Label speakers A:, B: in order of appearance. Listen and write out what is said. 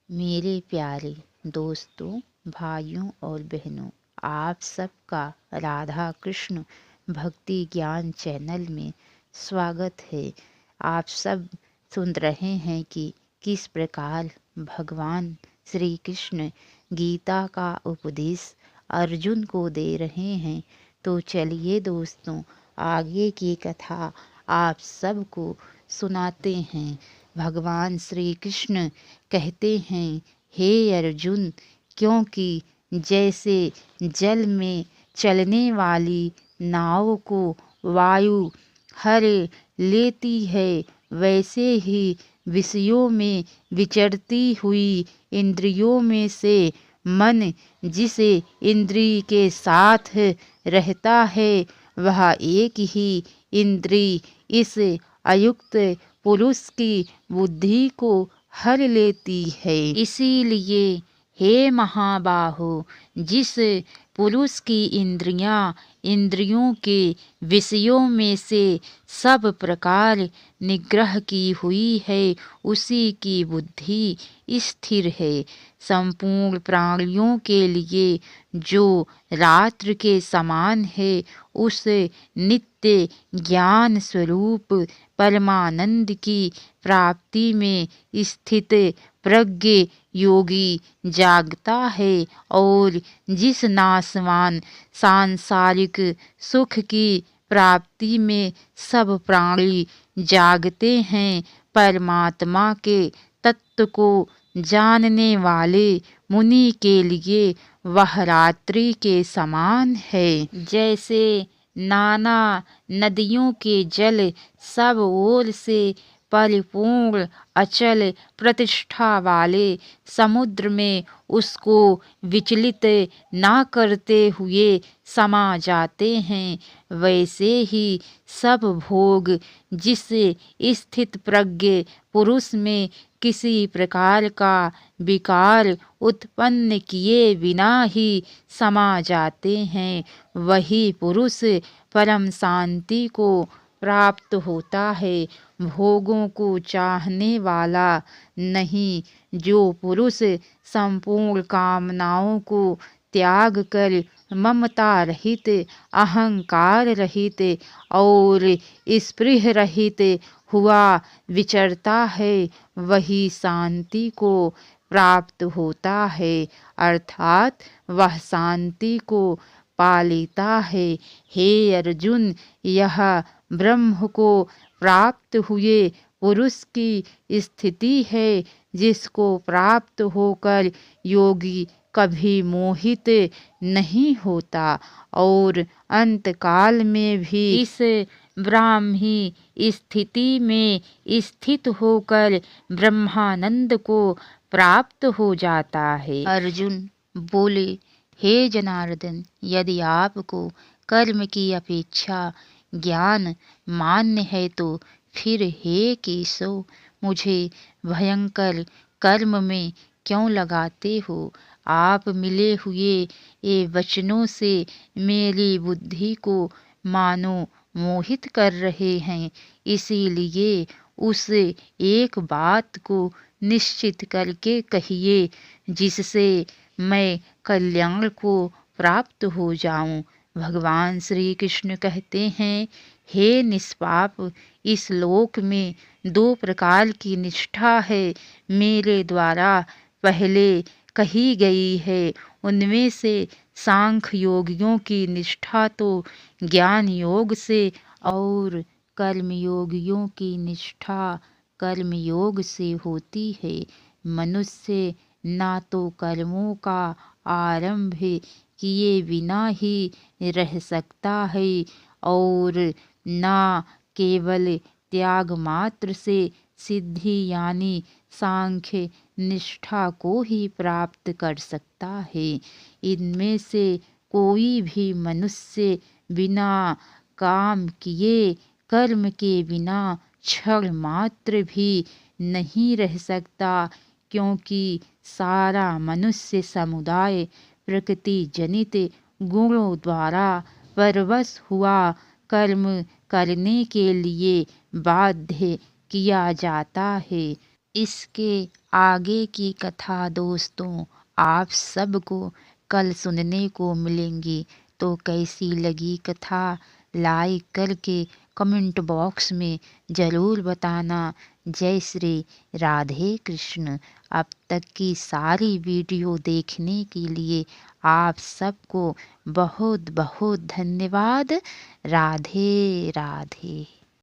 A: मेरे प्यारे दोस्तों, भाइयों और बहनों, आप सबका राधा कृष्ण भक्ति ज्ञान चैनल में स्वागत है। आप सब सुन रहे हैं कि किस प्रकार भगवान श्री कृष्ण गीता का उपदेश अर्जुन को दे रहे हैं। तो चलिए दोस्तों, आगे की कथा आप सबको सुनाते हैं। भगवान श्री कृष्ण कहते हैं, हे अर्जुन, क्योंकि जैसे जल में चलने वाली नाव को वायु हर लेती है, वैसे ही विषयों में विचरती हुई इंद्रियों में से मन जिस इंद्रिय के साथ रहता है, वह एक ही इंद्रिय इस अयुक्त पुरुष की बुद्धि को हर लेती है। इसीलिए हे महाबाहो, जिस पुरुष की इंद्रियों के विषयों में से सब प्रकार निग्रह की हुई है, उसी की बुद्धि स्थिर है। संपूर्ण प्राणियों के लिए जो रात्र के समान है, उस नित्य ज्ञान स्वरूप परमानंद की प्राप्ति में स्थित प्रज्ञ योगी जागता है, और जिस नाशवान सांसारिक सुख की प्राप्ति में सब प्राणी जागते हैं, परमात्मा के तत्व को जानने वाले मुनि के लिए वह रात्रि के समान है। जैसे नाना नदियों के जल सब ओर से परिपूर्ण अचल प्रतिष्ठा वाले समुद्र में उसको विचलित ना करते हुए समा जाते हैं, वैसे ही सब भोग जिस स्थित प्रज्ञ पुरुष में किसी प्रकार का विकार उत्पन्न किए बिना ही समा जाते हैं, वही पुरुष परम शांति को प्राप्त होता है। भोगों को चाहने वाला नहीं, जो पुरुष संपूर्ण कामनाओं को त्याग कर ममता रहित, अहंकार रहित और स्पृह रहित हुआ विचरता है, वही शांति को प्राप्त होता है, अर्थात वह शांति को पा लेता है। हे अर्जुन, यह ब्रह्म को प्राप्त हुए पुरुष की स्थिति है, जिसको प्राप्त होकर योगी कभी मोहित नहीं होता और अंतकाल में भी इस ब्राह्मी स्थिति में स्थित होकर ब्रह्मानंद को प्राप्त हो जाता है। अर्जुन बोले, हे जनार्दन, यदि आपको कर्म की अपेक्षा ज्ञान मान्य है, तो फिर हे केशव, मुझे भयंकर कर्म में क्यों लगाते हो? आप मिले हुए ये वचनों से मेरी बुद्धि को मानो मोहित कर रहे हैं, इसीलिए उस एक बात को निश्चित करके कहिए, जिससे मैं कल्याण को प्राप्त हो जाऊं। भगवान श्री कृष्ण कहते हैं, हे निष्पाप, इस लोक में दो प्रकार की निष्ठा है, मेरे द्वारा पहले कही गई है। उनमें से सांख्य योगियों की निष्ठा तो ज्ञान योग से, और कर्म योगियों की निष्ठा कर्म योग से होती है। मनुष्य ना तो कर्मों का आरंभ किए बिना ही रह सकता है, और ना केवल त्याग मात्र से सिद्धि यानी सांख्य निष्ठा को ही प्राप्त कर सकता है। इनमें से कोई भी मनुष्य बिना काम किए, कर्म के बिना क्षण मात्र भी नहीं रह सकता, क्योंकि सारा मनुष्य समुदाय प्रकृति जनित गुणों द्वारा परवश हुआ कर्म करने के लिए बाध्य किया जाता है। इसके आगे की कथा दोस्तों आप सबको कल सुनने को मिलेंगी। तो कैसी लगी कथा लाइक करके कमेंट बॉक्स में ज़रूर बताना। जय श्री राधे कृष्ण। अब तक की सारी वीडियो देखने के लिए आप सबको बहुत बहुत धन्यवाद। राधे राधे।